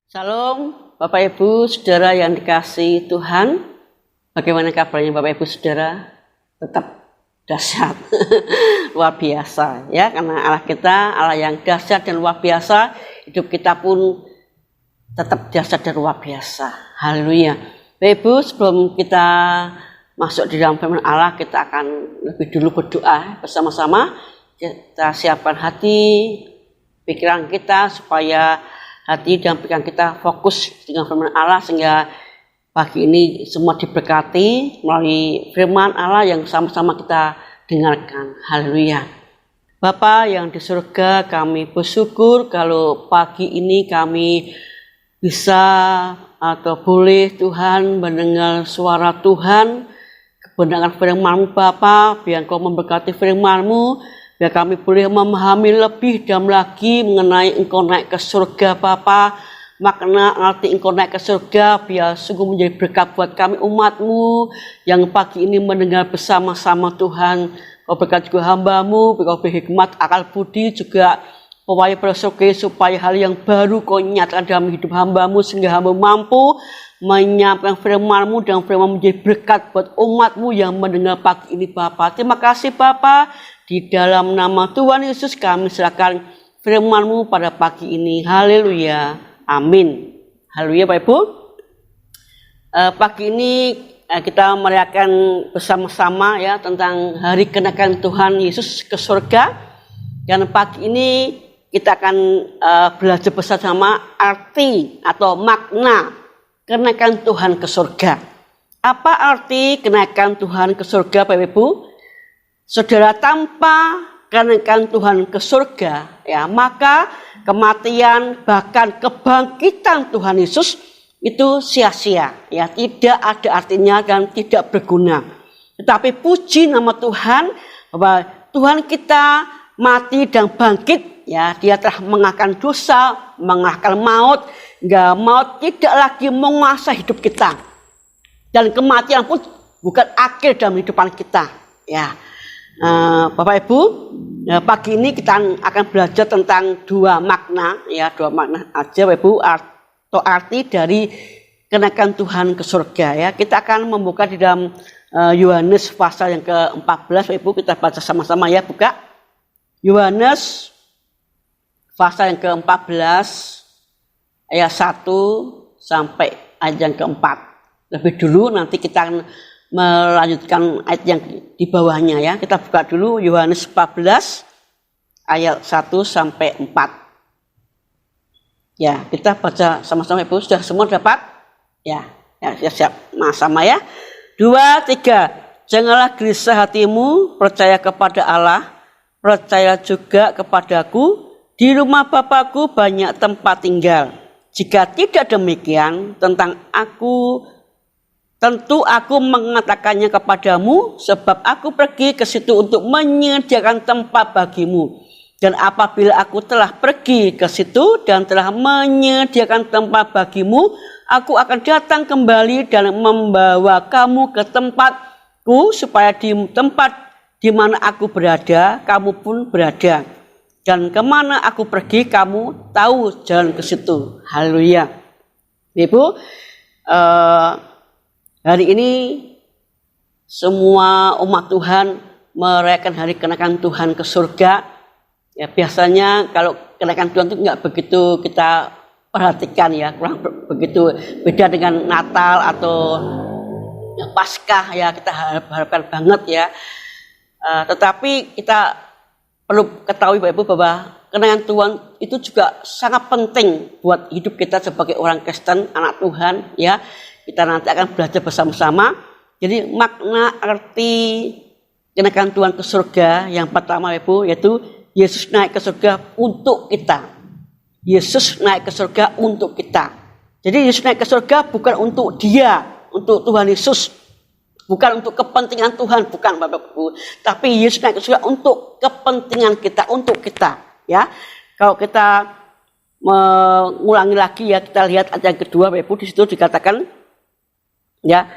Salam Bapak Ibu Saudara yang dikasihi Tuhan. Bagaimana kabarnya Bapak Ibu Saudara? Tetap dahsyat, luar biasa ya, karena Allah kita Allah yang dahsyat dan luar biasa. Hidup kita pun tetap dahsyat dan luar biasa. Haleluya. Bapak Ibu, sebelum kita masuk di dalam firman Allah, kita akan lebih dulu berdoa bersama-sama. Kita siapkan hati, pikiran kita supaya hati dan pikiran kita fokus dengan firman Allah, sehingga pagi ini semua diberkati melalui firman Allah yang sama-sama kita dengarkan. Haleluya. Bapa yang di surga, kami bersyukur kalau pagi ini kami bisa atau boleh Tuhan mendengar suara Tuhan, kebenaran firman-Mu Bapa. Biar Engkau memberkati firman-Mu, biar kami boleh memahami lebih dalam lagi mengenai Engkau naik ke surga Bapa. Makna arti Engkau naik ke surga biar sungguh menjadi berkat buat kami umat-Mu yang pagi ini mendengar bersama-sama Tuhan. Kau berkat juga hamba-Mu, Kau beri hikmat, akal budi, juga upaya bersyukur supaya hal yang baru Kau nyatakan dalam hidup hamba-Mu, sehingga hamba mampu menyampaikan firman-Mu dan firman menjadi berkat buat umat-Mu yang mendengar pagi ini Bapa. Terima kasih Bapa. Di dalam nama Tuhan Yesus kami serahkan firman-Mu pada pagi ini. Haleluya. Amin. Haleluya Bapak Ibu. Pagi ini kita merayakan bersama-sama ya tentang hari kenaikan Tuhan Yesus ke surga. Dan pagi ini kita akan belajar bersama arti atau makna kenaikan Tuhan ke surga. Apa arti kenaikan Tuhan ke surga Bapak Ibu? Saudara, tanpa kenaikan Tuhan ke surga, ya, maka kematian bahkan kebangkitan Tuhan Yesus itu sia-sia, ya, tidak ada artinya dan tidak berguna. Tetapi puji nama Tuhan bahwa Tuhan kita mati dan bangkit, ya, Dia telah mengalahkan dosa, mengalahkan maut, hingga maut tidak lagi menguasai hidup kita. Dan kematian pun bukan akhir dalam kehidupan kita, ya. Bapak Ibu, pagi ini kita akan belajar tentang dua makna aja Bapak Ibu, atau arti dari kenaikan Tuhan ke surga ya. Kita akan membuka di dalam Yohanes pasal yang ke-14 Bapak Ibu, kita baca sama-sama ya, buka. Yohanes pasal yang ke-14 ayat 1 sampai ayat yang ke-4. Lebih dulu nanti kita akan melanjutkan ayat yang di bawahnya ya. Kita buka dulu Yohanes 14 ayat 1 sampai 4. Ya, kita baca sama-sama Ibu. Sudah semua dapat? Ya, siap. Nah, sama ya. 2, 3. Janganlah gelisah hatimu, percaya kepada Allah, percaya juga kepadaku. Di rumah Bapakku banyak tempat tinggal. Jika tidak demikian, tentu aku mengatakannya kepadamu, sebab aku pergi ke situ untuk menyediakan tempat bagimu. Dan apabila aku telah pergi ke situ dan telah menyediakan tempat bagimu, aku akan datang kembali dan membawa kamu ke tempatku, supaya di tempat di mana aku berada, kamu pun berada. Dan kemana aku pergi, kamu tahu jalan ke situ. Haleluya. Ibu, hari ini semua umat Tuhan merayakan hari kenaikan Tuhan ke surga. Ya, biasanya kalau kenaikan Tuhan itu nggak begitu kita perhatikan ya, kurang begitu beda dengan Natal atau Paskah ya, kita harapkan banget ya. Tetapi kita perlu ketahui Bapak Ibu bahwa kenaikan Tuhan itu juga sangat penting buat hidup kita sebagai orang Kristen, anak Tuhan ya. Kita nanti akan belajar bersama-sama. Jadi makna arti kenaikan Tuhan ke surga yang pertama Ibu, yaitu Yesus naik ke surga untuk kita. Yesus naik ke surga untuk kita. Jadi Yesus naik ke surga bukan untuk dia, untuk Tuhan Yesus, bukan untuk kepentingan Tuhan, bukan Bapak Ibu. Tapi Yesus naik ke surga untuk kepentingan kita, untuk kita. Ya, kalau kita mengulangi lagi ya, kita lihat ayat yang kedua, Bapak Ibu, di situ dikatakan, ya,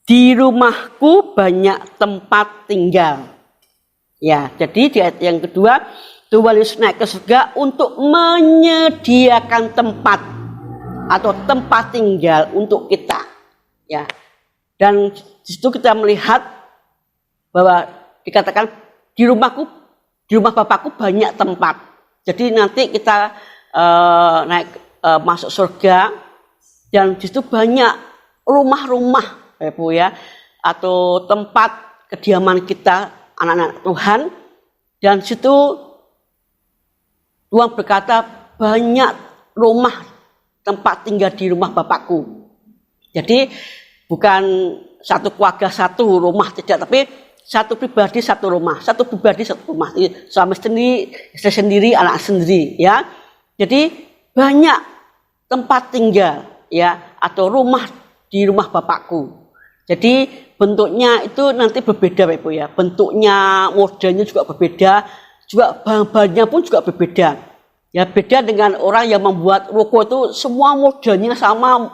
di rumahku banyak tempat tinggal. Ya, jadi di ayat yang kedua, Tuhan Yesus naik ke surga untuk menyediakan tempat atau tempat tinggal untuk kita. Ya, dan di situ kita melihat bahwa dikatakan di rumah Bapakku banyak tempat. Jadi nanti kita masuk surga dan di situ banyak rumah-rumah, Ibu ya, atau tempat kediaman kita anak-anak Tuhan. Dan di situ Tuhan berkata banyak rumah tempat tinggal di rumah Bapakku. Jadi bukan satu keluarga satu rumah, tidak, tapi satu pribadi satu rumah, satu pribadi satu rumah. Suami sendiri, istri sendiri, anak sendiri, ya. Jadi banyak tempat tinggal, ya, atau rumah di rumah Bapakku. Jadi bentuknya itu nanti berbeda, Ibu ya. Bentuknya, modelnya juga berbeda, juga bahan-bahannya pun juga berbeda. Ya, beda dengan orang yang membuat ruko itu semua modelnya sama,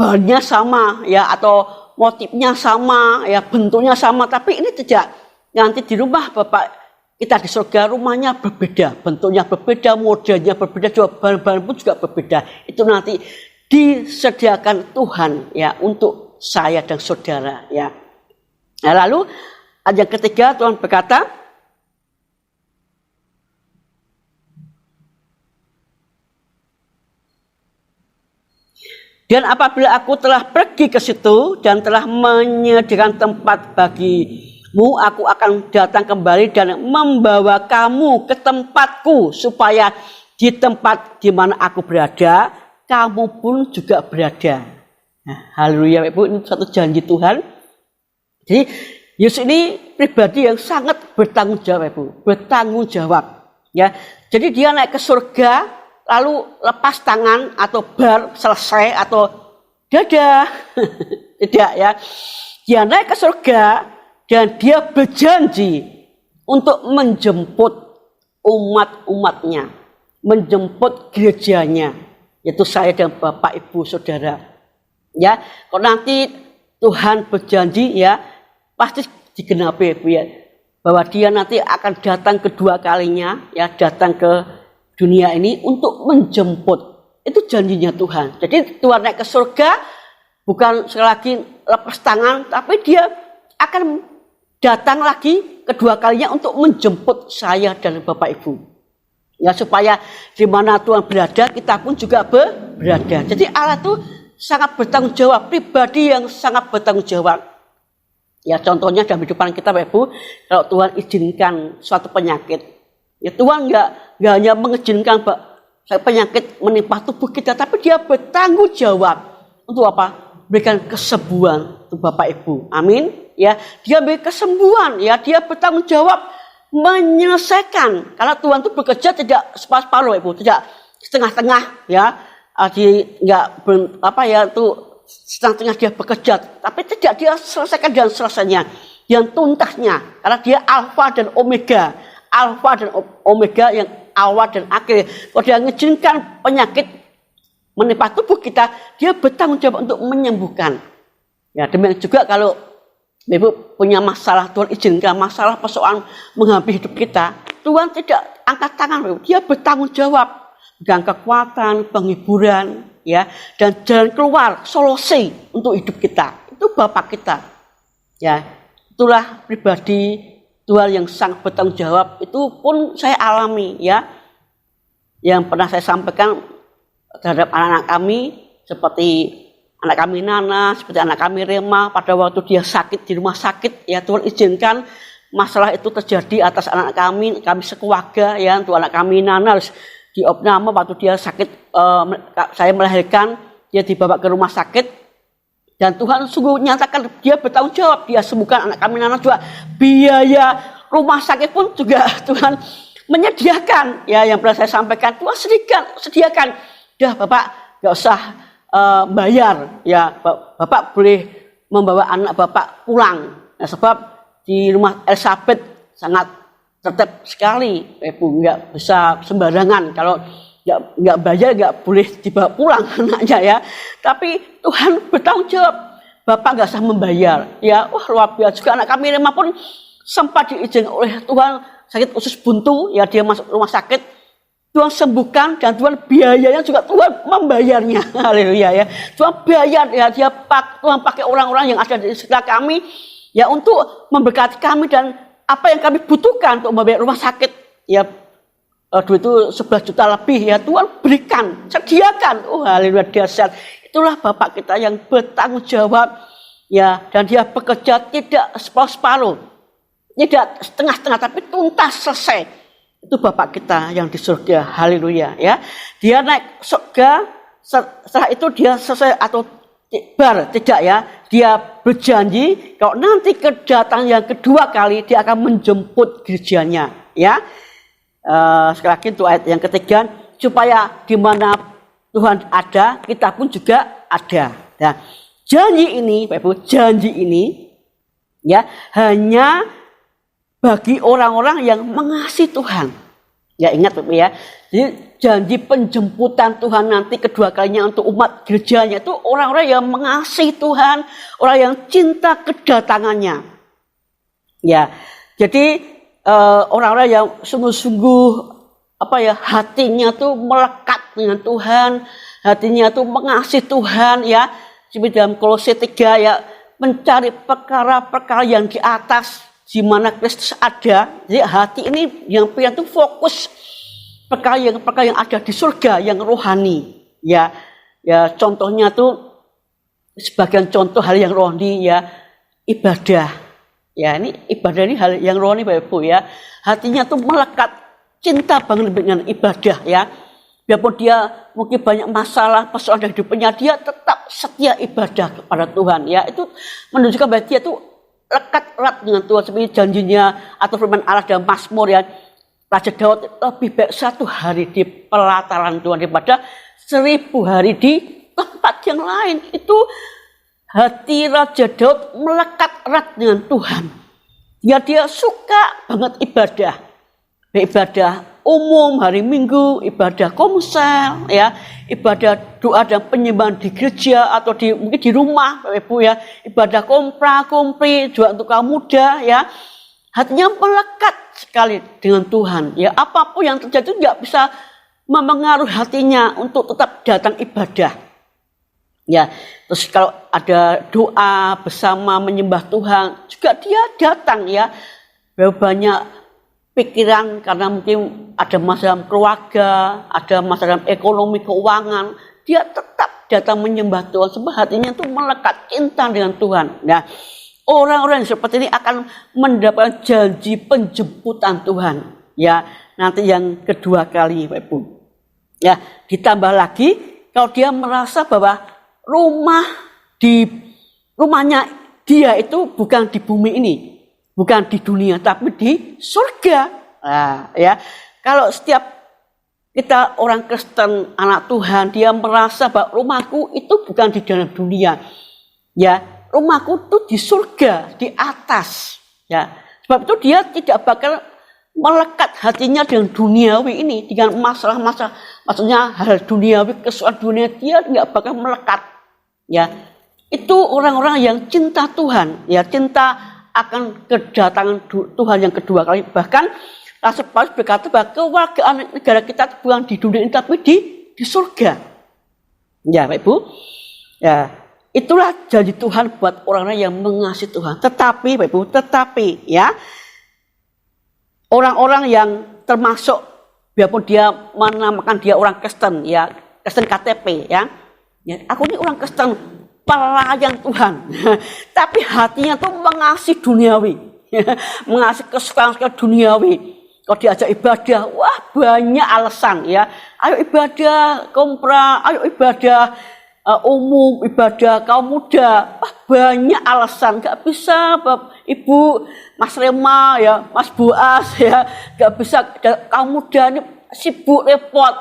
bahannya sama, ya, atau motifnya sama, ya, bentuknya sama. Tapi ini tidak. Nanti di rumah Bapak kita di surga, rumahnya berbeda, bentuknya berbeda, modelnya berbeda, juga bahan-bahan pun juga berbeda. Itu nanti disediakan Tuhan, ya, untuk saya dan saudara, ya. Nah, lalu ayat yang ketiga Tuhan berkata, dan apabila aku telah pergi ke situ dan telah menyediakan tempat bagimu, aku akan datang kembali dan membawa kamu ke tempatku, supaya di tempat di mana aku berada, kamu pun juga berada. Nah, haleluya, Ibu, ini satu janji Tuhan. Jadi Yesus ini pribadi yang sangat bertanggung jawab, Ibu, bertanggung jawab. Ya, jadi dia naik ke surga, lalu lepas tangan atau bar selesai atau dadah, tidak ya. Dia naik ke surga dan dia berjanji untuk menjemput umat-umatnya, menjemput gerejanya, yaitu saya dan Bapak Ibu Saudara. Ya, kalau nanti Tuhan berjanji, ya, pasti digenapi, Ibu ya, bahwa dia nanti akan datang kedua kalinya, ya, datang ke dunia ini untuk menjemput. Itu janjinya Tuhan. Jadi Tuhan naik ke surga bukan sekali lagi lepas tangan, tapi dia akan datang lagi kedua kalinya untuk menjemput saya dan Bapak Ibu. Ya, supaya di mana Tuhan berada, kita pun juga berada. Jadi Allah itu sangat bertanggung jawab, pribadi yang sangat bertanggung jawab. Ya, contohnya dalam kehidupan kita, Bapak Ibu, kalau Tuhan izinkan suatu penyakit, ya Tuhan nggak hanya mengizinkan penyakit menimpa tubuh kita, tapi dia bertanggung jawab untuk apa? Berikan kesembuhan untuk Bapak Ibu. Amin. Ya, dia beri kesembuhan, ya, dia bertanggung jawab menyelesaikan. Karena Tuhan itu bekerja tidak separuh, Ibu, tidak setengah-tengah, ya. Nggak itu setengah-tengah dia bekerja, tapi tidak, dia selesaikan dan selesainya, yang tuntasnya, karena dia Alfa dan Omega, yang awal dan akhir. Kalau dia mengizinkan penyakit menimpa tubuh kita, dia bertanggung jawab untuk menyembuhkan. Ya, demikian juga kalau Ibu punya masalah, Tuhan izinkan masalah persoalan menghampiri hidup kita, Tuhan tidak angkat tangan, Ibu. Dia bertanggung jawab dengan kekuatan, penghiburan, ya, dan jalan keluar, solusi untuk hidup kita. Itu Bapak kita. Ya, itulah pribadi Tuhan yang sangat bertanggung jawab. Itu pun saya alami, ya. Yang pernah saya sampaikan terhadap anak-anak kami, seperti anak kami Nana, seperti anak kami Rema, pada waktu dia sakit di rumah sakit, ya, Tuhan izinkan masalah itu terjadi atas anak kami sekeluarga, ya. Untuk anak kami Nana harus diopname waktu dia sakit, saya melahirkan, dia dibawa ke rumah sakit, dan Tuhan sungguh nyatakan dia bertanggung jawab, dia sembuhkan anak kami Nana juga. Biaya rumah sakit pun juga Tuhan menyediakan, ya, yang pernah saya sampaikan, Tuhan sediakan. Dah Bapak, gak usah bayar, ya Bapak boleh membawa anak Bapak pulang. Nah, sebab di rumah Elizabeth sangat tertib sekali, Ibu, nggak bisa sembarangan. Kalau nggak bayar nggak boleh dibawa pulang anaknya ya. Tapi Tuhan bertanggung jawab, Bapak nggak usah membayar. Ya, wah luar biasa juga. Anak kami Rema pun sempat diizinkan oleh Tuhan sakit usus buntu, ya dia masuk rumah sakit, Tuhan sembuhkan dan Tuhan biayanya juga Tuhan membayarnya. Haleluya ya. Tuhan bayar ya, Tuhan pakai orang-orang yang ada di sekitar kami ya untuk memberkati kami dan apa yang kami butuhkan untuk membayar rumah sakit ya, duit itu 11 juta lebih ya, Tuhan berikan, sediakan. Haleluya, dahsyat. Itulah Bapak kita yang bertanggung jawab ya, dan dia bekerja tidak separuh-separuh, tidak setengah-setengah, tapi tuntas selesai. Itu Bapak kita yang di surga. Haleluya ya. Dia naik surga, setelah itu dia selesai atau tidak ya, dia berjanji kalau nanti kedatangan yang kedua kali dia akan menjemput gerejanya ya. Sekali lagi itu ayat yang ketiga, supaya di mana Tuhan ada kita pun juga ada. Nah, janji ini Bapak Ibu, janji ini ya hanya bagi orang-orang yang mengasihi Tuhan. Ya ingat Bapak ya. Jadi janji penjemputan Tuhan nanti kedua kalinya untuk umat gerejanya itu orang-orang yang mengasihi Tuhan, orang yang cinta kedatangannya. Ya, jadi orang-orang yang sungguh-sungguh hatinya tuh melekat dengan Tuhan, hatinya tuh mengasihi Tuhan ya. Seperti dalam Kolose 3 ya, mencari perkara-perkara yang di atas di mana Kristus ada. Jadi hati ini yang pengen tuh fokus perkara yang ada di surga yang rohani ya. Ya contohnya tuh sebagian contoh hal yang rohani ya, ibadah ya. Ini ibadah ini hal yang rohani Bapak Ibu ya. Hatinya tuh melekat cinta banget dengan ibadah ya. Biarpun dia mungkin banyak masalah persoalan di hidupnya, dia tetap setia ibadah kepada Tuhan ya. Itu menunjukkan bahwa dia tuh lekat erat dengan Tuhan, seperti janjinya atau firman Allah dalam Mazmur ya. Raja Daud lebih baik 1 hari di pelataran Tuhan daripada 1000 hari di tempat yang lain. Itu hati Raja Daud melekat erat dengan Tuhan. Ya dia suka banget ibadah. Ibadah umum hari Minggu, ibadah komsel ya, ibadah doa dan penyembahan di gereja atau mungkin di rumah Bapak Ibu ya, ibadah kompra-kompri juga untuk kaum muda ya. Hatinya melekat sekali dengan Tuhan ya, apapun yang terjadi nggak bisa mempengaruhi hatinya untuk tetap datang ibadah ya. Terus kalau ada doa bersama menyembah Tuhan juga dia datang ya. Banyak pikiran karena mungkin ada masalah keluarga, ada masalah ekonomi keuangan, dia tetap datang menyembah Tuhan sebab hatinya itu melekat cinta dengan Tuhan. Nah, orang-orang seperti ini akan mendapatkan janji penjemputan Tuhan ya, nanti yang kedua kali Bapak Ibu. Ya, ditambah lagi kalau dia merasa bahwa rumahnya dia itu bukan di bumi ini, bukan di dunia, tapi di surga. Nah, ya, kalau setiap kita orang Kristen, anak Tuhan, dia merasa bahwa rumahku itu bukan di dalam dunia, ya, rumahku itu di surga, di atas, ya. Sebab itu dia tidak bakal melekat hatinya dengan duniawi ini, dengan masalah-masalah, maksudnya hal duniawi, kesukaan dunia, dia nggak bakal melekat, ya. Itu orang-orang yang cinta Tuhan, ya, cinta akan kedatangan Tuhan yang kedua kali. Bahkan Rasul Paulus berkata bahwa kewargaan negara kita bukan di dunia ini tapi di surga. Ya Bapak Ibu, ya itulah janji Tuhan buat orang-orang yang mengasihi Tuhan. Tetapi Bapak Ibu, ya orang-orang yang termasuk biarpun dia menamakan dia orang Kristen, ya Kristen KTP, ya aku ini orang Kristen pelayan Tuhan, tapi hatinya tuh mengasihi duniawi, mengasihi kesukaan duniawi. Kalau diajak ibadah, wah banyak alasan ya. Ayo ibadah kompra, ayo ibadah umum, ibadah kaum muda, wah banyak alasan. Gak bisa Bapak Ibu, Mas Rema ya, Mas Boas ya, gak bisa kaum muda ini sibuk repot.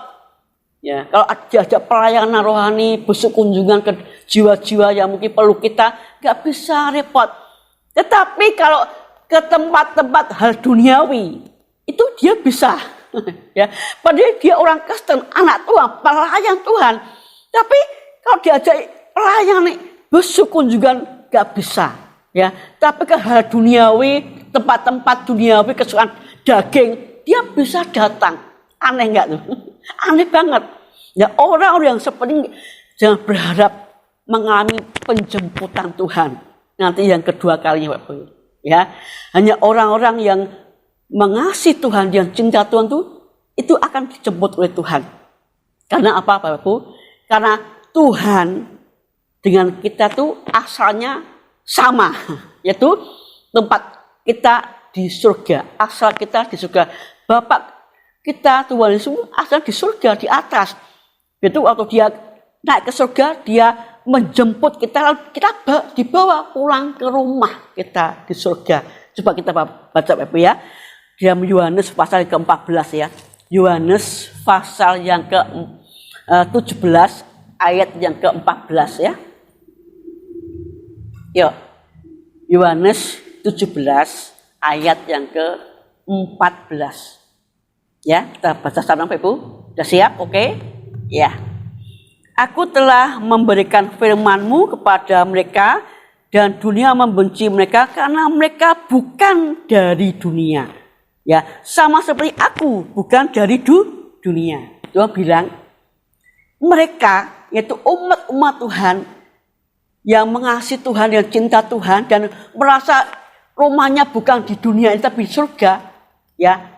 Ya, kalau diajak pelayanan rohani, besok kunjungan ke jiwa-jiwa yang mungkin perlu kita, nggak bisa repot. Tetapi kalau ke tempat-tempat hal duniawi, itu dia bisa. Ya, padahal dia orang Kristen, anak Tuhan, pelayan Tuhan. Tapi kalau diajak pelayanan, besok kunjungan nggak bisa. Ya, tapi ke hal duniawi, tempat-tempat duniawi, kesukaan daging, dia bisa datang. Aneh nggak tuh? Aneh banget. Ya, orang-orang yang seperti ini jangan berharap mengalami penjemputan Tuhan nanti yang kedua kalinya, Bapak Ibu. Ya, hanya orang-orang yang mengasihi Tuhan, yang cinta Tuhan itu akan dijemput oleh Tuhan. Karena apa, Bapak Ibu? Karena Tuhan dengan kita tuh asalnya sama, yaitu tempat kita di surga, asal kita di surga. Bapak kita Tuhan Yesus asal di surga, di atas. Itu waktu dia naik ke surga, dia menjemput kita, lalu kita dibawa pulang ke rumah kita di surga. Coba kita baca Bapak ya. Dalam Yohanes pasal ke-14 ya. Yohanes pasal yang ke-17 ayat yang ke-14 ya. Yuk. Yohanes 17 ayat yang ke-14. Ya, kita baca sama Bapak Ibu. Sudah siap? Oke? Ya. Aku telah memberikan firman-Mu kepada mereka dan dunia membenci mereka karena mereka bukan dari dunia. Ya, sama seperti aku bukan dari dunia. Tuhan bilang, mereka yaitu umat-umat Tuhan yang mengasihi Tuhan, yang cinta Tuhan dan merasa rumahnya bukan di dunia ini tapi di surga, ya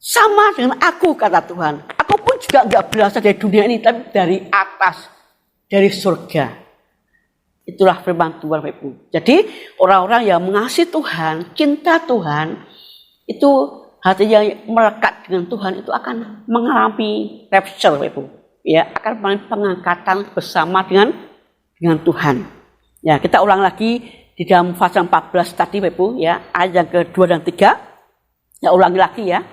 sama dengan aku, kata Tuhan. Aku pun juga nggak berasal dari dunia ini tapi dari atas, dari surga. Itulah firman Tuhan, Bapak Ibu. Jadi orang-orang yang mengasihi Tuhan, cinta Tuhan, itu hatinya melekat dengan Tuhan itu akan mengalami rapture, Bapak Ibu. Ya, akan mengalami pengangkatan bersama dengan Tuhan. Ya, kita ulang lagi di dalam pasal 14 tadi, Bapak Ibu, ya, ayat yang ke-2 dan 3. Ya, ulangi lagi ya.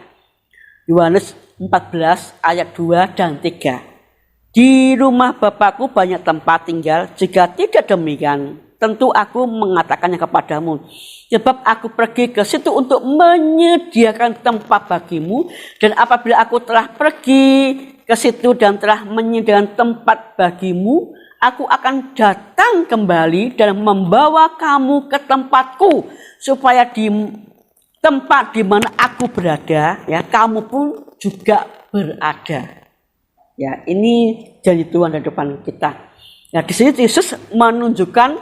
Yohanes 14 ayat 2 dan 3. Di rumah Bapakku banyak tempat tinggal, jika tidak demikian, tentu aku mengatakannya kepadamu. Sebab aku pergi ke situ untuk menyediakan tempat bagimu, dan apabila aku telah pergi ke situ dan telah menyediakan tempat bagimu, aku akan datang kembali dan membawa kamu ke tempatku, supaya di tempat di mana aku berada, ya kamu pun juga berada. Ya, ini janji Tuhan di depan kita. Ya, di sini Yesus menunjukkan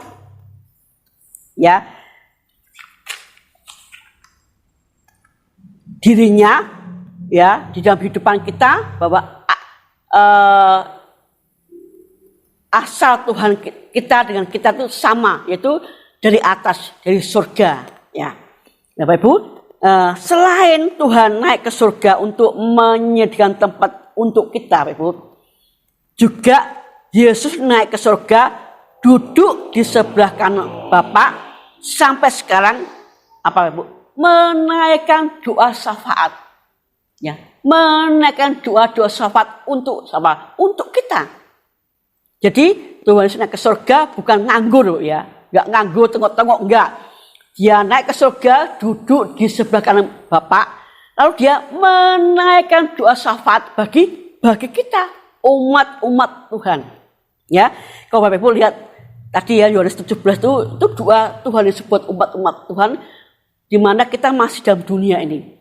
ya dirinya ya di dalam kehidupan kita bahwa asal Tuhan kita dengan kita itu sama, yaitu dari atas, dari surga. Ya, Bapak Ibu, selain Tuhan naik ke surga untuk menyediakan tempat untuk kita, Bapak Ibu, juga Yesus naik ke surga, duduk di sebelah kanan Bapa sampai sekarang, apa Bapak Ibu? Menaikkan doa syafaat, ya, menaikkan doa syafaat untuk siapa? Untuk kita. Jadi Tuhan Yesus naik ke surga bukan nganggur, ya, nggak nganggur tengok-tengok, enggak. Dia naik ke surga, duduk di sebelah kanan Bapa, lalu dia menaikkan doa syafaat bagi kita, umat-umat Tuhan. Ya, kalau Bapak Ibu lihat tadi ya Yohanes 17 itu doa Tuhan disebut umat-umat Tuhan, di mana kita masih dalam dunia ini.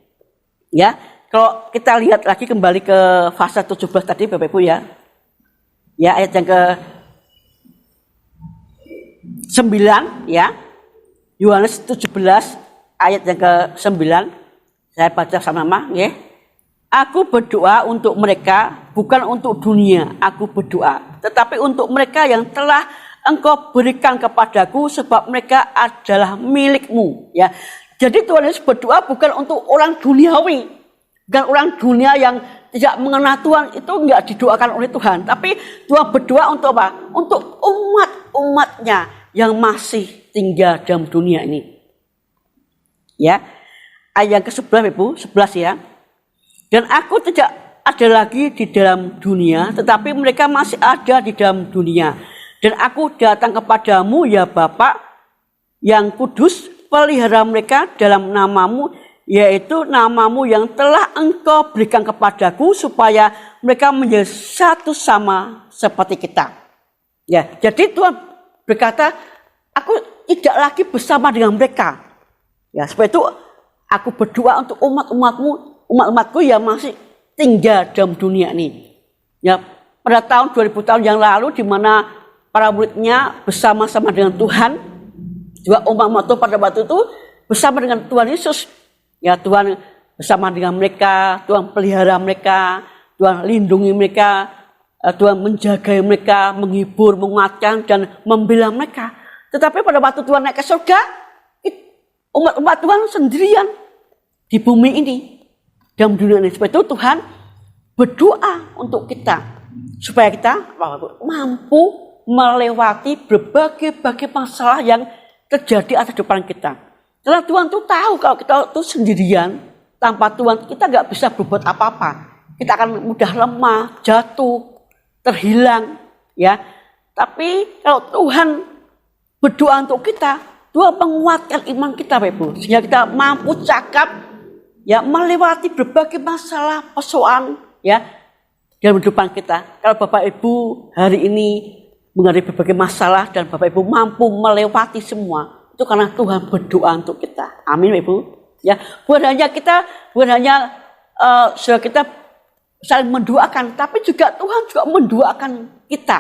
Ya, kalau kita lihat lagi kembali ke pasal 17 tadi, Bapak Ibu ya. Ya, ayat yang ke-9 ya. Yohanes 17 ayat yang ke-9. Saya baca sama-sama ya. Aku berdoa untuk mereka, bukan untuk dunia aku berdoa, tetapi untuk mereka yang telah Engkau berikan kepadaku, sebab mereka adalah milik-Mu. Ya. Jadi Tuhan Yesus berdoa bukan untuk orang duniawi, bukan orang dunia yang tidak mengenal Tuhan, itu enggak didoakan oleh Tuhan. Tapi Tuhan berdoa untuk apa? Untuk umat-umatnya yang masih tinggal dalam dunia ini. Ya. Ayat yang ke-11 Ibu, 11 ya. Dan aku tidak ada lagi di dalam dunia, tetapi mereka masih ada di dalam dunia. Dan aku datang kepadamu ya Bapa yang kudus, pelihara mereka dalam namamu, yaitu namamu yang telah engkau berikan kepadaku, supaya mereka menjadi satu sama seperti kita. Ya, jadi Tuhan berkata, aku tidak lagi bersama dengan mereka. Ya, sebab itu aku berdoa untuk umat-umatku yang masih tinggal dalam dunia ini. Ya, pada tahun 2000 tahun yang lalu, di mana para muridnya bersama-sama dengan Tuhan, juga umat-umat pada waktu itu bersama dengan Tuhan Yesus. Ya, Tuhan bersama dengan mereka, Tuhan pelihara mereka, Tuhan lindungi mereka, Tuhan menjaga mereka, menghibur, menguatkan, dan membela mereka. Tetapi pada waktu Tuhan naik ke surga, umat-umat Tuhan sendirian di bumi ini, dalam dunia ini. Sebab itu Tuhan berdoa untuk kita, supaya kita mampu melewati berbagai masalah yang terjadi atas depan kita. Karena Tuhan tuh tahu kalau kita tuh sendirian, tanpa Tuhan kita nggak bisa berbuat apa-apa. Kita akan mudah lemah, jatuh, terhilang, ya. Tapi kalau Tuhan berdoa untuk kita, Tuhan menguatkan iman kita, Bapak Ibu, sehingga kita mampu cakap, ya, melewati berbagai masalah, persoalan, ya, dalam kehidupan kita. Kalau Bapak Ibu hari ini menghadapi berbagai masalah dan Bapak Ibu mampu melewati semua, itu karena Tuhan berdoa untuk kita. Amin, Bapak Ibu. Ya, bukan hanya saudara kita saling mendoakan, tapi juga Tuhan juga mendoakan kita.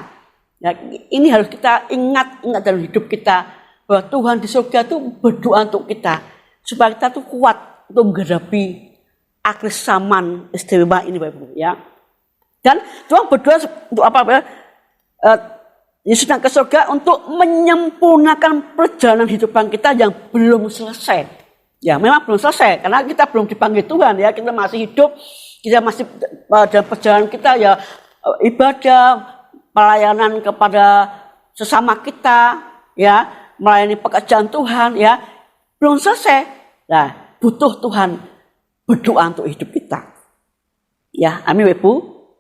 Ya, ini harus kita ingat dalam hidup kita, bahwa Tuhan di surga itu berdoa untuk kita, supaya kita tuh kuat untuk menghadapi akhir zaman istimewa ini, Bapak Ibu. Ya, dan Tuhan berdoa untuk apa? Yesus naik ke surga untuk menyempurnakan perjalanan hidupan kita yang belum selesai. Ya, memang belum selesai karena kita belum dipanggil Tuhan, ya. Kita masih hidup, kita masih dalam perjalanan kita, ya, ibadah, pelayanan kepada sesama kita, ya, melayani pekerjaan Tuhan, ya, belum selesai. Nah, butuh Tuhan berdoa untuk hidup kita. Ya, amin, Ibu.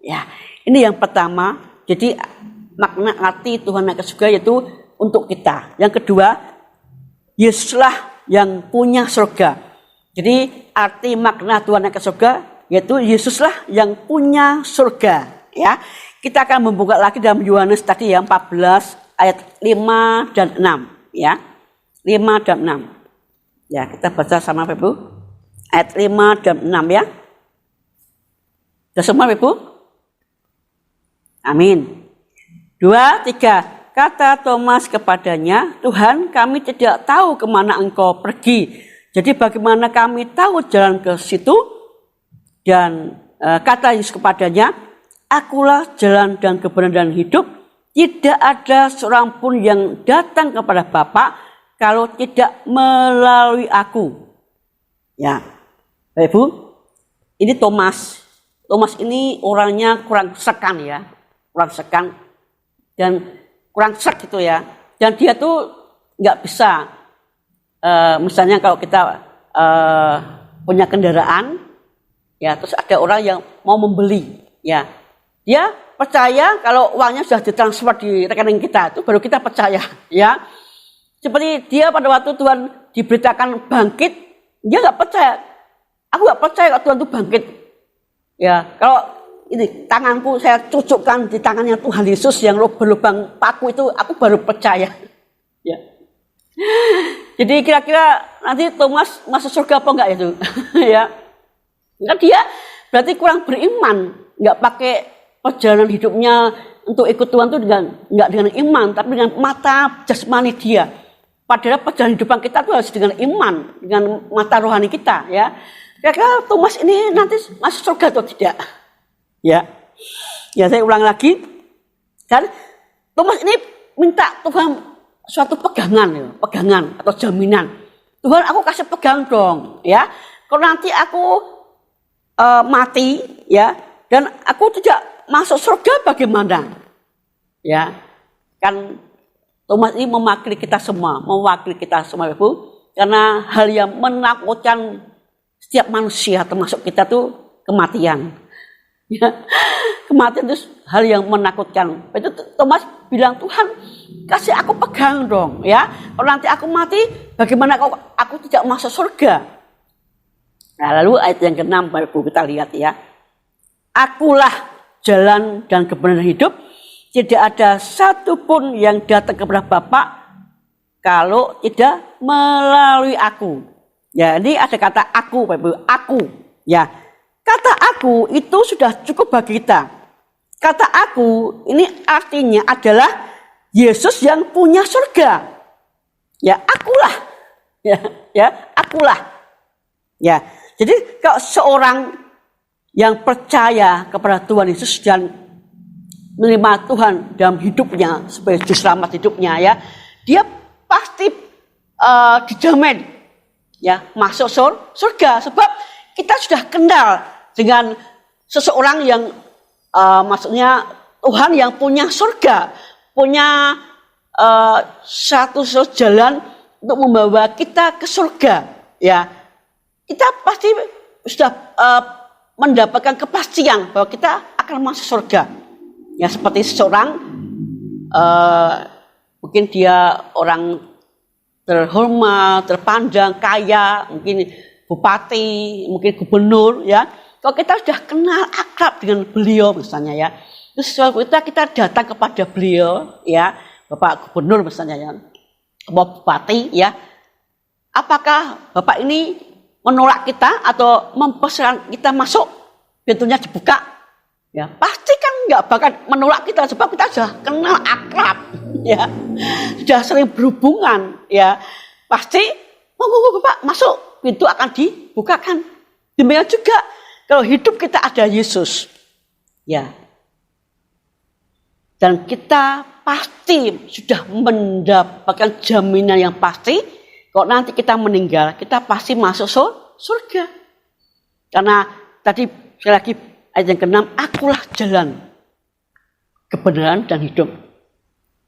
Ya, ini yang pertama. Jadi makna arti Tuhan naik ke surga yaitu untuk kita. Yang kedua, Yesuslah yang punya surga. Jadi arti makna Tuhan naik ke surga yaitu Yesuslah yang punya surga. Ya, kita akan membuka lagi dalam Yohanes tadi yang 14 ayat 5 dan 6. Ya, 5 dan 6. Ya, kita baca sama Bapak Ibu. Ayat 5 dan 6 ya. Sudah semua Bapak Ibu? Amin. 2, 3. Kata Thomas kepadanya, Tuhan, kami tidak tahu kemana engkau pergi. Jadi bagaimana kami tahu jalan ke situ? Dan kata Yesus kepadanya, akulah jalan dan kebenaran dan hidup. Tidak ada seorang pun yang datang kepada Bapa kalau tidak melalui aku. Ya, Bapak Ibu, ini Thomas. Thomas ini orangnya kurang sekan, ya. Kurang sekan. Dan kurang sek gitu, ya. Dan dia tuh nggak bisa, misalnya kalau kita punya kendaraan, ya, terus ada orang yang mau membeli, ya, dia percaya kalau uangnya sudah ditransfer di rekening kita, itu baru kita percaya, ya. Seperti dia pada waktu Tuhan diberitakan bangkit, dia nggak percaya. Aku nggak percaya kalau Tuhan itu bangkit, ya. Kalau ini tanganku saya cucukkan di tangannya Tuhan Yesus yang berlubang paku itu, aku baru percaya. Ya. Jadi kira-kira nanti Thomas masuk surga apa enggak itu? Ya. Nah, dia berarti kurang beriman, enggak pakai perjalanan hidupnya untuk ikut Tuhan itu enggak dengan iman, tapi dengan mata jasmani dia. Padahal perjalanan hidupan kita itu harus dengan iman, dengan mata rohani kita, ya. Kira-kira Thomas ini nanti masuk surga atau tidak? Ya, ya, saya ulang lagi. Dan Thomas ini minta Tuhan suatu pegangan, ya, pegangan atau jaminan. Tuhan, aku kasih pegang dong, ya. Kalau nanti aku mati, ya, dan aku tidak masuk surga bagaimana? Ya, kan Thomas ini mewakili kita semua, Ibu, karena hal yang menakutkan setiap manusia termasuk kita tuh kematian. Ya, kematian itu hal yang menakutkan. Itu Thomas bilang, Tuhan kasih aku pegang dong, ya. Kalau nanti aku mati, bagaimana kalau aku tidak masuk surga? Nah, lalu ayat yang ke-6 baru kita lihat ya. Akulah jalan dan kebenaran hidup. Tidak ada satupun yang datang kepada Bapa kalau tidak melalui aku. Ya, ini ada kata aku, Bapak Ibu, aku. Ya, kata aku itu sudah cukup bagi kita. Kata aku ini artinya adalah Yesus yang punya surga. Ya, akulah. Ya, akulah. Ya, jadi kalau seorang yang percaya kepada Tuhan Yesus dan menerima Tuhan dalam hidupnya sebagai juru selamat hidupnya, ya, dia pasti dijamin ya masuk surga, sebab kita sudah kenal dengan seseorang yang maksudnya Tuhan yang punya surga, punya satu jalan untuk membawa kita ke surga, ya. Kita pasti sudah mendapatkan kepastian bahwa kita akan masuk surga. Ya, seperti seseorang mungkin dia orang terhormat, terpandang, kaya, mungkin bupati, mungkin gubernur, ya. Kalau kita sudah kenal akrab dengan beliau misalnya, ya, terus suatu kita datang kepada beliau, ya, Bapak Gubernur misalnya, ya, Bapak Bupati, ya, apakah Bapak ini menolak kita atau mempersilahkan kita masuk, pintunya dibuka? Ya, pasti kan nggak bakal menolak kita sebab kita sudah kenal akrab, ya, sudah sering berhubungan, ya, pasti monggo Bapak masuk, pintu akan dibukakan. Demikian juga kalau hidup kita ada Yesus, ya, dan kita pasti sudah mendapatkan jaminan yang pasti. Kalau nanti kita meninggal, kita pasti masuk surga. Karena tadi sekali lagi ayat yang ke-6, akulah jalan, kebenaran dan hidup.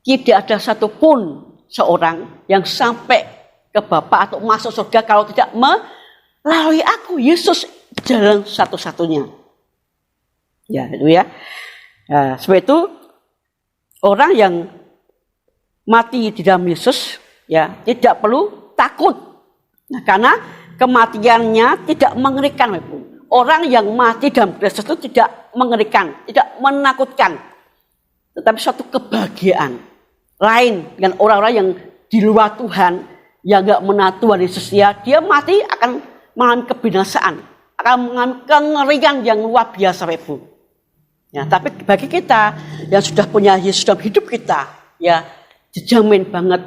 Tidak ada satupun seorang yang sampai ke Bapa atau masuk surga kalau tidak melalui aku. Yesus jalan satu-satunya. Ya, itu ya. Nah, sebab itu orang yang mati di dalam Yesus, ya, tidak perlu takut. Nah, karena kematiannya tidak mengerikan, Ibu. Orang yang mati dalam Kristus itu tidak mengerikan, tidak menakutkan, tetapi suatu kebahagiaan lain dengan orang-orang yang di luar Tuhan, yang enggak mengenal Tuhan Yesus, ya, dia mati akan mengalami kebinasaan, akan mengalami kengerikan yang luar biasa, Ibu. Ya, tapi bagi kita yang sudah punya Yesus dalam hidup kita, ya, dijamin banget.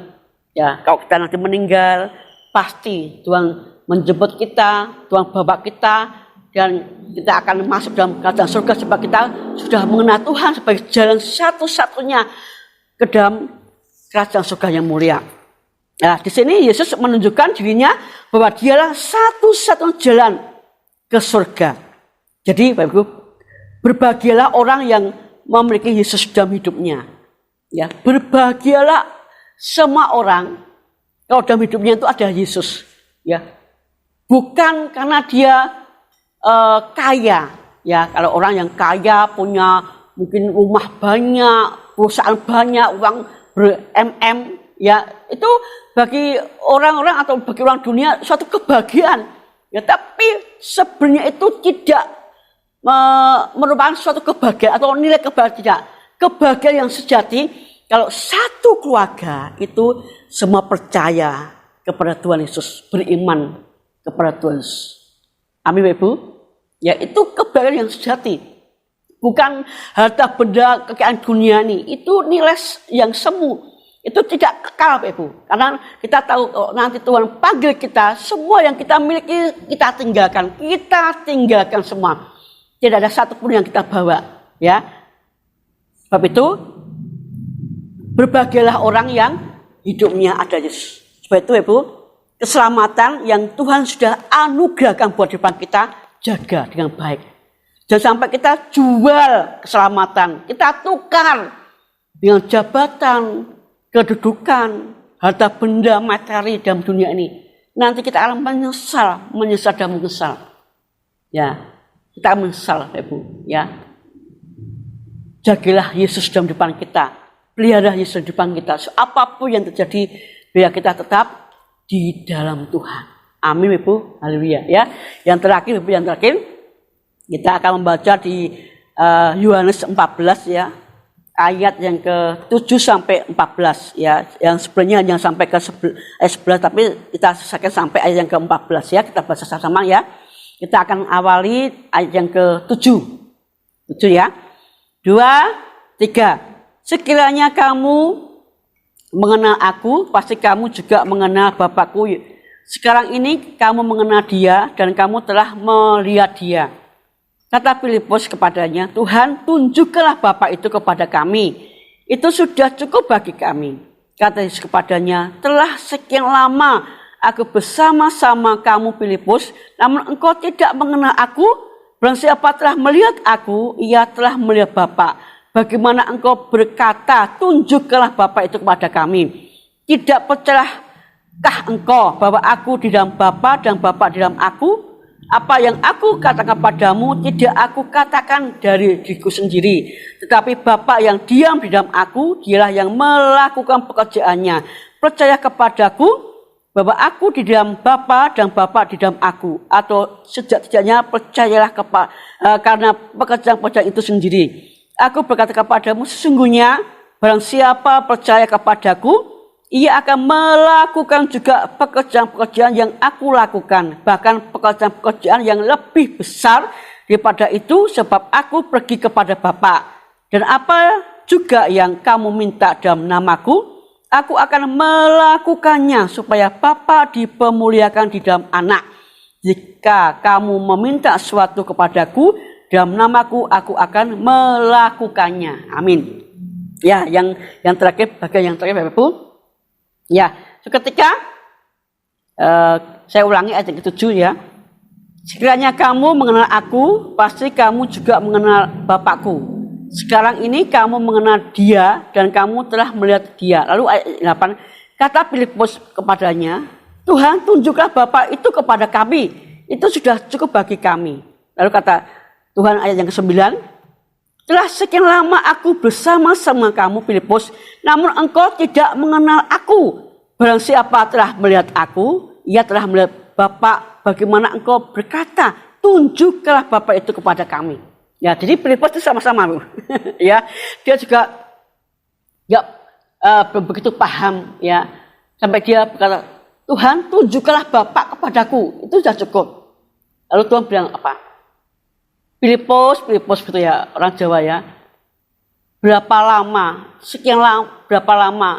Ya, kalau kita nanti meninggal, pasti Tuhan menjemput kita, Tuhan bawa kita, dan kita akan masuk dalam kerajaan surga sebab kita sudah mengenal Tuhan sebagai jalan satu-satunya ke dalam kerajaan surga yang mulia. Nah, di sini Yesus menunjukkan dirinya bahwa dialah satu-satunya jalan ke surga. Jadi, Bapak Ibu, berbahagialah orang yang memiliki Yesus dalam hidupnya. Ya, berbahagialah semua orang kalau dalam hidupnya itu ada Yesus, ya, bukan karena dia kaya, ya. Kalau orang yang kaya punya mungkin rumah banyak, perusahaan banyak, uang ber-MM, ya, itu bagi orang-orang atau bagi orang dunia suatu kebahagiaan, ya. Tapi sebenarnya itu tidak merupakan suatu kebahagiaan atau nilai kebahagiaan. Kebahagiaan yang sejati kalau satu keluarga itu semua percaya kepada Tuhan Yesus, beriman kepada Tuhan Yesus. Amin, Ibu. Ya, itu kebahagiaan yang sejati. Bukan harta benda kekayaan dunia ini. Itu nilai yang semu. Itu tidak kekal, Ibu. Karena kita tahu nanti Tuhan panggil kita, semua yang kita miliki kita tinggalkan. Kita tinggalkan semua. Tidak ada satupun yang kita bawa, ya. Sebab itu berbahagialah orang yang hidupnya ada Yesus. Sebab itu, Ibu, keselamatan yang Tuhan sudah anugerahkan buat depan kita, jaga dengan baik. Jangan sampai kita jual keselamatan, kita tukar dengan jabatan, kedudukan, harta benda materi dalam dunia ini. Nanti kita akan menyesal dan menyesal. Ya, kita menyesal, Ibu, ya. Jagilah Yesus dalam depan kita. Pelihara Yesus di depan kita. So, apapun yang terjadi, biar kita tetap di dalam Tuhan. Amin Ibu. Haleluya ya. Yang terakhir Ibu, yang terakhir kita akan membaca di Yohanes 14 ya. Ayat yang ke-7 sampai 14 ya. Yang sebenarnya hanya sampai ke 11 tapi kita selesaikan sampai ayat yang ke-14 ya. Kita baca sama-sama ya. Kita akan awali ayat yang ke-7. 7 ya. 2, 3. Sekiranya kamu mengenal aku, pasti kamu juga mengenal Bapakku. Sekarang ini kamu mengenal dia dan kamu telah melihat dia. Kata Filipus kepadanya, Tuhan, tunjukkanlah Bapa itu kepada kami. Itu sudah cukup bagi kami. Kata Yesus kepadanya, telah sekian lama aku bersama-sama kamu Filipus, namun engkau tidak mengenal aku. Barang siapa telah melihat aku, ia telah melihat Bapa. Bagaimana engkau berkata, tunjukkanlah Bapa itu kepada kami. Tidak percayakah engkau bahwa aku di dalam Bapa dan Bapa di dalam aku? Apa yang aku katakan padamu tidak aku katakan dari diriku sendiri. Tetapi Bapa yang diam di dalam aku, dialah yang melakukan pekerjaannya. Percaya kepadaku bahwa aku di dalam Bapa dan Bapa di dalam aku. Atau sejak-sejaknya percayalah karena pekerjaan-pekerjaan itu sendiri. Aku berkata kepadamu, sesungguhnya barang siapa percaya kepadaku, ia akan melakukan juga pekerjaan-pekerjaan yang aku lakukan. Bahkan pekerjaan-pekerjaan yang lebih besar daripada itu, sebab aku pergi kepada Bapa. Dan apa juga yang kamu minta dalam namaku, aku akan melakukannya supaya Bapa dipermuliakan di dalam Anak. Jika kamu meminta sesuatu kepadaku, dalam namaku aku akan melakukannya. Amin. Ya, yang terakhir, bagian yang terakhir Bapak Ibu. Ya, seketika saya ulangi ayat ke-7 ya. Sekiranya kamu mengenal aku, pasti kamu juga mengenal Bapakku. Sekarang ini kamu mengenal dia dan kamu telah melihat dia. Lalu ayat 8, kata Filipus kepadanya, Tuhan, tunjuklah Bapa itu kepada kami. Itu sudah cukup bagi kami. Lalu kata Tuhan ayat yang ke-9, telah sekian lama aku bersama-sama kamu Filipus, namun engkau tidak mengenal aku. Barang siapa telah melihat aku, ia telah melihat Bapa. Bagaimana engkau berkata, tunjukkanlah Bapa itu kepada kami. Ya, jadi Filipus itu sama-sama ya, dia juga nggak begitu paham ya, sampai dia berkata, Tuhan, tunjukkanlah Bapa kepadaku. Itu sudah cukup. Lalu Tuhan bilang apa? Filipus gitu ya, orang Jawa ya. Berapa lama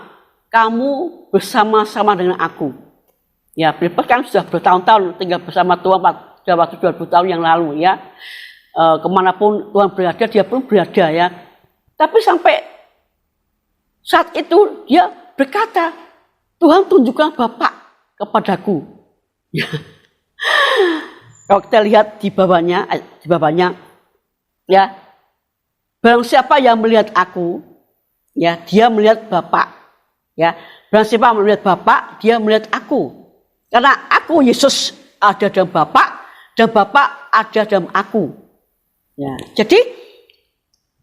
kamu bersama-sama dengan aku? Ya, Filipus kan sudah bertahun-tahun tinggal bersama Tuhan, sudah waktu 2000 tahun yang lalu ya. Kemanapun Tuhan berada, dia pun berada ya. Tapi sampai saat itu dia berkata, Tuhan tunjukkan Bapa kepadaku. Ya. Kalau kita lihat di bawahnya ya, barang siapa yang melihat aku, ya dia melihat Bapa. Ya, barang siapa melihat Bapa, dia melihat aku. Karena aku Yesus ada dalam Bapa dan Bapa ada dalam aku. Ya, jadi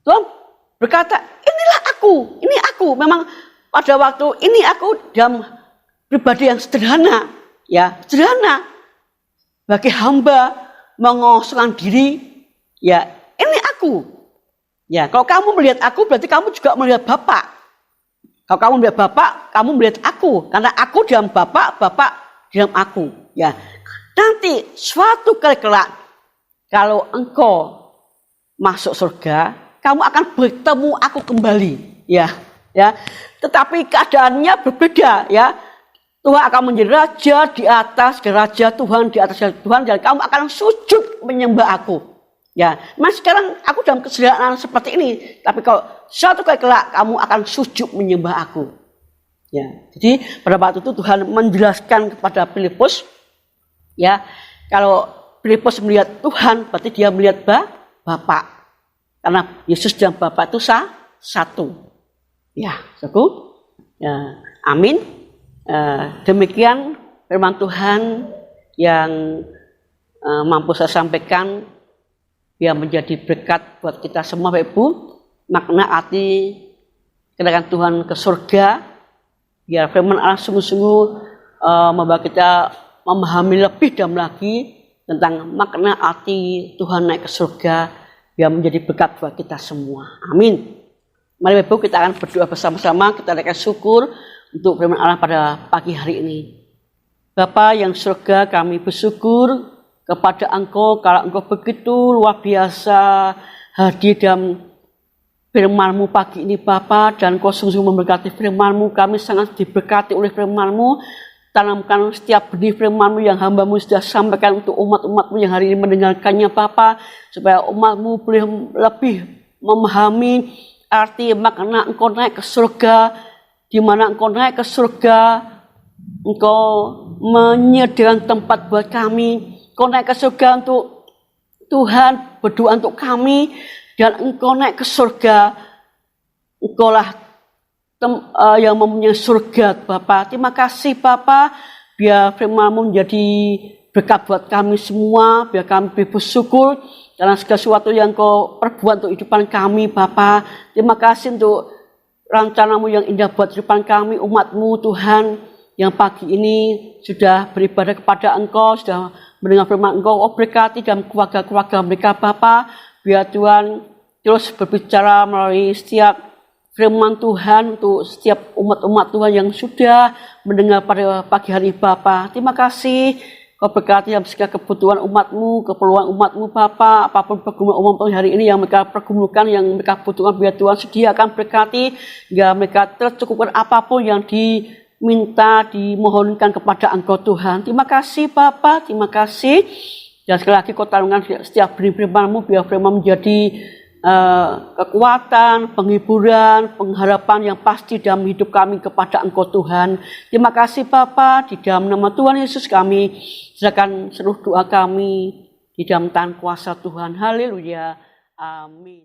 Tuhan berkata, inilah aku, ini aku. Memang pada waktu ini aku dalam pribadi yang sederhana, ya sederhana. Bagi hamba mengosongkan diri, ya ini aku. Ya, kalau kamu melihat aku, berarti kamu juga melihat Bapa. Kalau kamu melihat Bapa, kamu melihat aku. Karena aku di dalam Bapa, Bapa di dalam aku. Ya, nanti suatu kali kelak, kalau engkau masuk surga, kamu akan bertemu aku kembali. Ya. Tetapi keadaannya berbeda. Ya. Tuhan akan menjadi raja di atas raja, Tuhan di atas Tuhan, dan kamu akan sujud menyembah aku. Ya, mas sekarang aku dalam kesederhanaan seperti ini, tapi kalau suatu kali kelak kamu akan sujud menyembah aku. Ya, jadi pada waktu itu Tuhan menjelaskan kepada Filipus, ya, kalau Filipus melihat Tuhan, berarti dia melihat Bapa, karena Yesus dan Bapa itu satu. Ya, saudaraku. Ya, amin. Demikian firman Tuhan yang mampu saya sampaikan, biar menjadi berkat buat kita semua Bapak Ibu makna arti kedatangan Tuhan ke surga, biar firman Allah sungguh-sungguh membawa kita memahami lebih dalam lagi tentang makna arti Tuhan naik ke surga, biar menjadi berkat buat kita semua. Amin. Mari Bapak Ibu, kita akan berdoa bersama-sama, kita naikkan syukur untuk firman Allah pada pagi hari ini. Bapa yang surga, kami bersyukur kepada Engkau kalau Engkau begitu luar biasa hadir dalam firman-Mu pagi ini Bapa, dan Engkau sungguh memberkati firman-Mu. Kami sangat diberkati oleh firman-Mu. Tanamkan setiap benih firman-Mu yang hamba-Mu sudah sampaikan untuk umat-umat-Mu yang hari ini mendengarkannya Bapa, supaya umat-Mu boleh lebih memahami arti makna Engkau naik ke surga, di mana Engkau naik ke surga, Engkau menyediakan tempat buat kami. Engkau naik ke surga untuk Tuhan, berdoa untuk kami, dan Engkau naik ke surga. Engkaulah yang mempunyai surga Bapa. Terima kasih Bapa, biar firman-Mu menjadi berkat buat kami semua, biar kami bersyukur dalam segala sesuatu yang Kau perbuat untuk kehidupan kami Bapa. Terima kasih untuk rencana-Mu yang indah buat kehidupan kami, umat-Mu Tuhan, yang pagi ini sudah beribadah kepada Engkau, sudah mendengar firman Engkau. Berkati dalam keluarga-keluarga mereka Bapa, biar Tuhan terus berbicara melalui setiap firman Tuhan untuk setiap umat-umat Tuhan yang sudah mendengar pada pagi hari Bapa. Terima kasih Kau berkati dalam segala kebutuhan umat-Mu, keperluan umat-Mu Bapa, apapun pergumulan umat hari ini yang mereka pergumulkan, yang mereka butuhkan, biar Tuhan sediakan berkati, hingga mereka tercukupkan apapun yang diminta, dimohonkan kepada Engkau Tuhan. Terima kasih Bapa, terima kasih. Dan sekali lagi Kau tanamkan setiap benih firman-Mu, biar firman menjadi kekuatan, penghiburan, pengharapan yang pasti dalam hidup kami kepada Engkau Tuhan. Terima kasih Bapa, di dalam nama Tuhan Yesus kami serahkan seluruh doa kami di dalam tangan kuasa Tuhan. Haleluya. Amin.